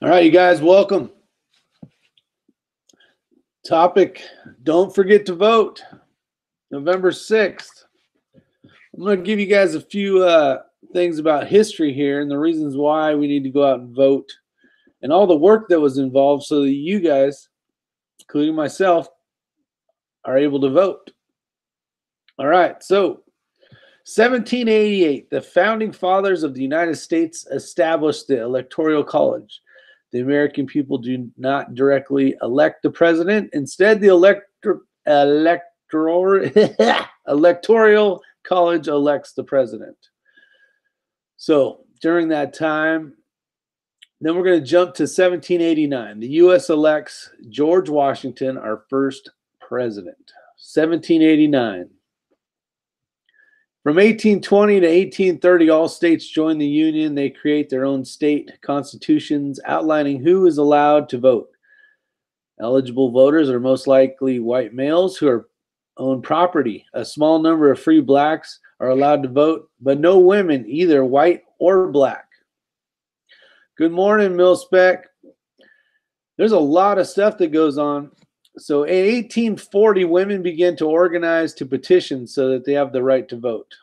All right, you guys, welcome. Topic, don't forget to vote. November 6th. I'm going to give you guys a few things about history here and the reasons why we need to go out and vote and all the work that was involved so that you guys, including myself, are able to vote. All right, so 1788, the founding fathers of the United States established the Electoral College. The American people do not directly elect the president. Instead, the Electoral College elects the president. So during that time, then we're going to jump to 1789. The U.S. elects George Washington, our first president. 1789. From 1820 to 1830, all states join the Union. They create their own state constitutions outlining who is allowed to vote. Eligible voters are most likely white males who own property. A small number of free blacks are allowed to vote, but no women, either white or black. Good morning, Mil-Spec. There's a lot of stuff that goes on. So in 1840, women began to organize to petition so that they have the right to vote.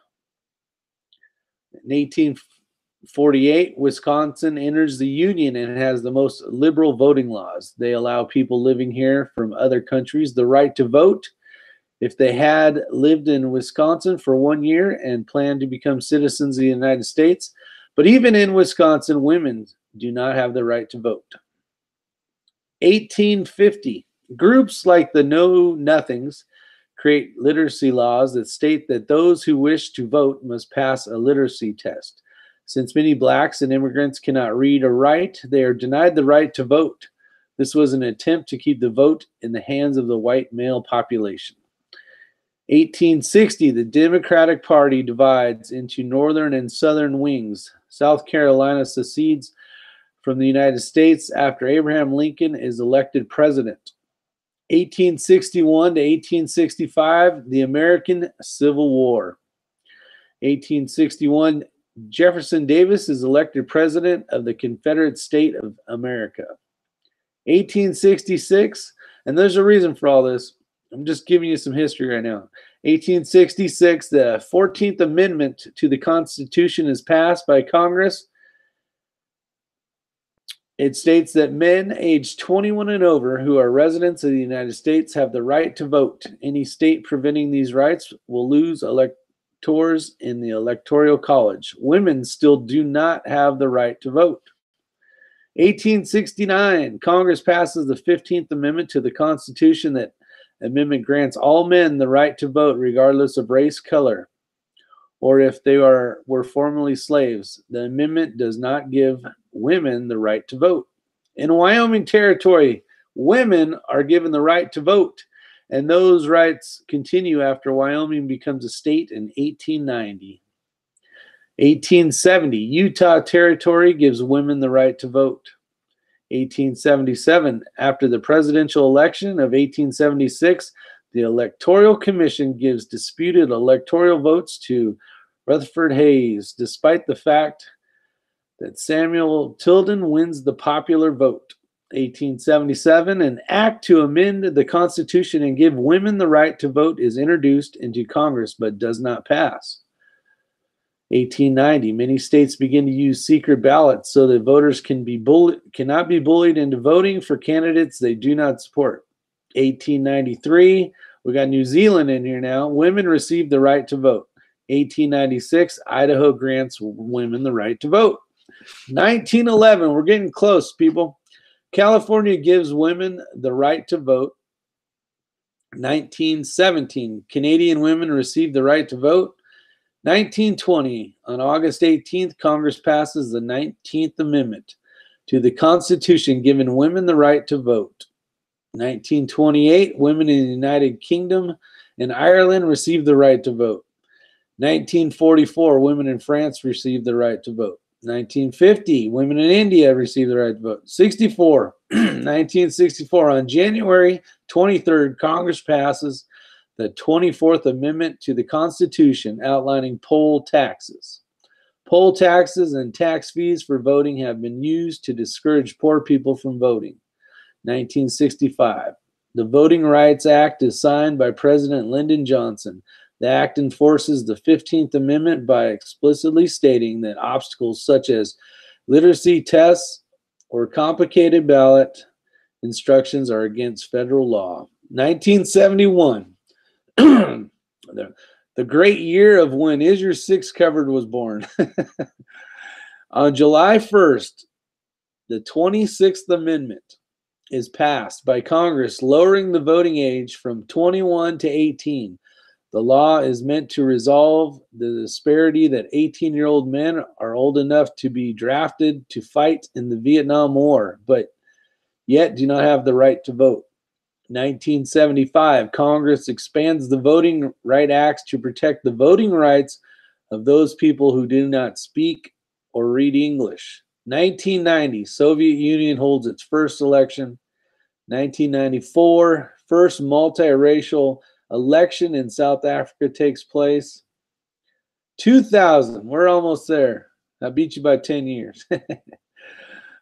In 1848, Wisconsin enters the Union and has the most liberal voting laws. They allow people living here from other countries the right to vote if they had lived in Wisconsin for 1 year and planned to become citizens of the United States. But even in Wisconsin, women do not have the right to vote. 1850. Groups like the Know Nothings create literacy laws that state that those who wish to vote must pass a literacy test. Since many blacks and immigrants cannot read or write, they are denied the right to vote. This was an attempt to keep the vote in the hands of the white male population. 1860, the Democratic Party divides into northern and southern wings. South Carolina secedes from the United States after Abraham Lincoln is elected president. 1861 to 1865, the American Civil War. 1861, Jefferson Davis is elected president of the Confederate State of America. 1866, and there's a reason for all this. I'm just giving you some history right now. 1866, the 14th Amendment to the Constitution is passed by Congress. It states that men aged 21 and over who are residents of the United States have the right to vote. Any state preventing these rights will lose electors in the Electoral College. Women still do not have the right to vote. 1869, Congress passes the 15th Amendment to the Constitution. That amendment grants all men the right to vote regardless of race, color, or if they were formerly slaves. The amendment does not give women the right to vote. In Wyoming Territory, women are given the right to vote, and those rights continue after Wyoming becomes a state in 1890. 1870, Utah Territory gives women the right to vote. 1877, after the presidential election of 1876, the Electoral Commission gives disputed electoral votes to Rutherford Hayes, despite the fact that Samuel Tilden wins the popular vote. 1877, an act to amend the Constitution and give women the right to vote is introduced into Congress but does not pass. 1890, many states begin to use secret ballots so that voters cannot be bullied into voting for candidates they do not support. 1893, we got New Zealand in here now. Women receive the right to vote. 1896, Idaho grants women the right to vote. 1911, we're getting close, people. California gives women the right to vote. 1917, Canadian women receive the right to vote. 1920, on August 18th, Congress passes the 19th Amendment to the Constitution, giving women the right to vote. 1928, women in the United Kingdom and Ireland receive the right to vote. 1944, women in France receive the right to vote. 1950, women in India receive the right to vote. 1964, on January 23rd, Congress passes the 24th Amendment to the Constitution outlining poll taxes. Poll taxes and tax fees for voting have been used to discourage poor people from voting. 1965. The Voting Rights Act is signed by President Lyndon Johnson. The act enforces the 15th Amendment by explicitly stating that obstacles such as literacy tests or complicated ballot instructions are against federal law. 1971. The great year of when Isyour6covered was born. On July 1st, the 26th Amendment is passed by Congress, lowering the voting age from 21 to 18. The law is meant to resolve the disparity that 18-year-old men are old enough to be drafted to fight in the Vietnam War, but yet do not have the right to vote. 1975, Congress expands the Voting Rights Act to protect the voting rights of those people who do not speak or read English. 1990, Soviet Union holds its first election. 1994, first multiracial election in South Africa takes place. 2000, we're almost there. I beat you by 10 years.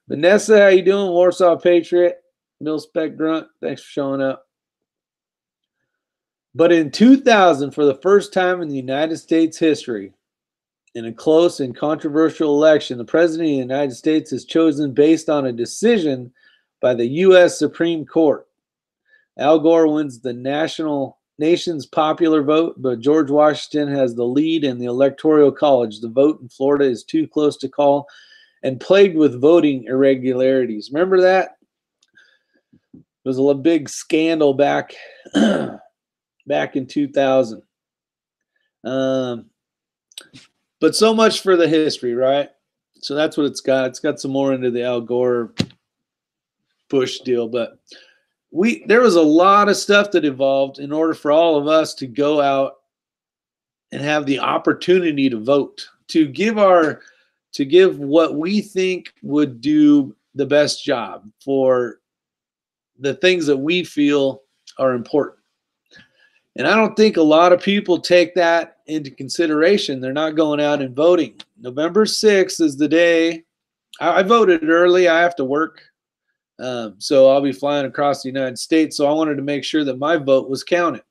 Vanessa, how you doing? Warsaw Patriot. Mil-Spec Grunt, thanks for showing up. But in 2000, for the first time in the United States history, in a close and controversial election, the President of the United States is chosen based on a decision by the U.S. Supreme Court. Al Gore wins the nation's popular vote, but George Washington has the lead in the Electoral College. The vote in Florida is too close to call and plagued with voting irregularities. Remember that? It was a big scandal back in 2000. But so much for the history, right? So that's what it's got. It's got some more into the Al Gore Bush deal, but there was a lot of stuff that evolved in order for all of us to go out and have the opportunity to vote, to give what we think would do the best job for the things that we feel are important. And I don't think a lot of people take that into consideration. They're not going out and voting. November 6th is the day. I voted early. I have to work. So I'll be flying across the United States. So I wanted to make sure that my vote was counted.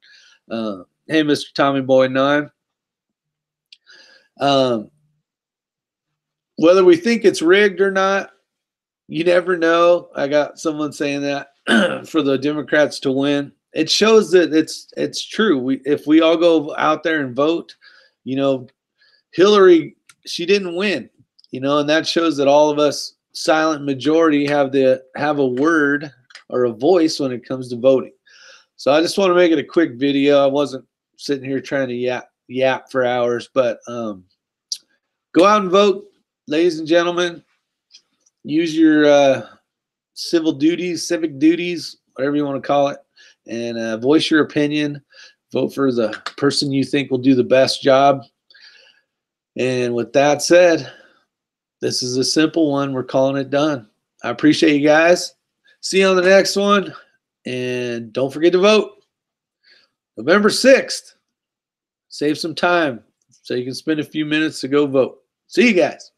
Hey, Mr. Tommy Boy 9. Whether we think it's rigged or not, you never know. I got someone saying that for the Democrats to win. It shows that it's true. If we all go out there and vote, Hillary, she didn't win, and that shows that all of us silent majority have a word or a voice when it comes to voting. So I just want to make it a quick video. I wasn't sitting here trying to yap for hours, but go out and vote, ladies and gentlemen. Use your civic duties, whatever you want to call it, and voice your opinion. Vote for the person you think will do the best job. And with that said, this is a simple one. We're calling it done. I appreciate you guys. See you on the next one. And don't forget to vote. November 6th. Save some time so you can spend a few minutes to go vote. See you guys.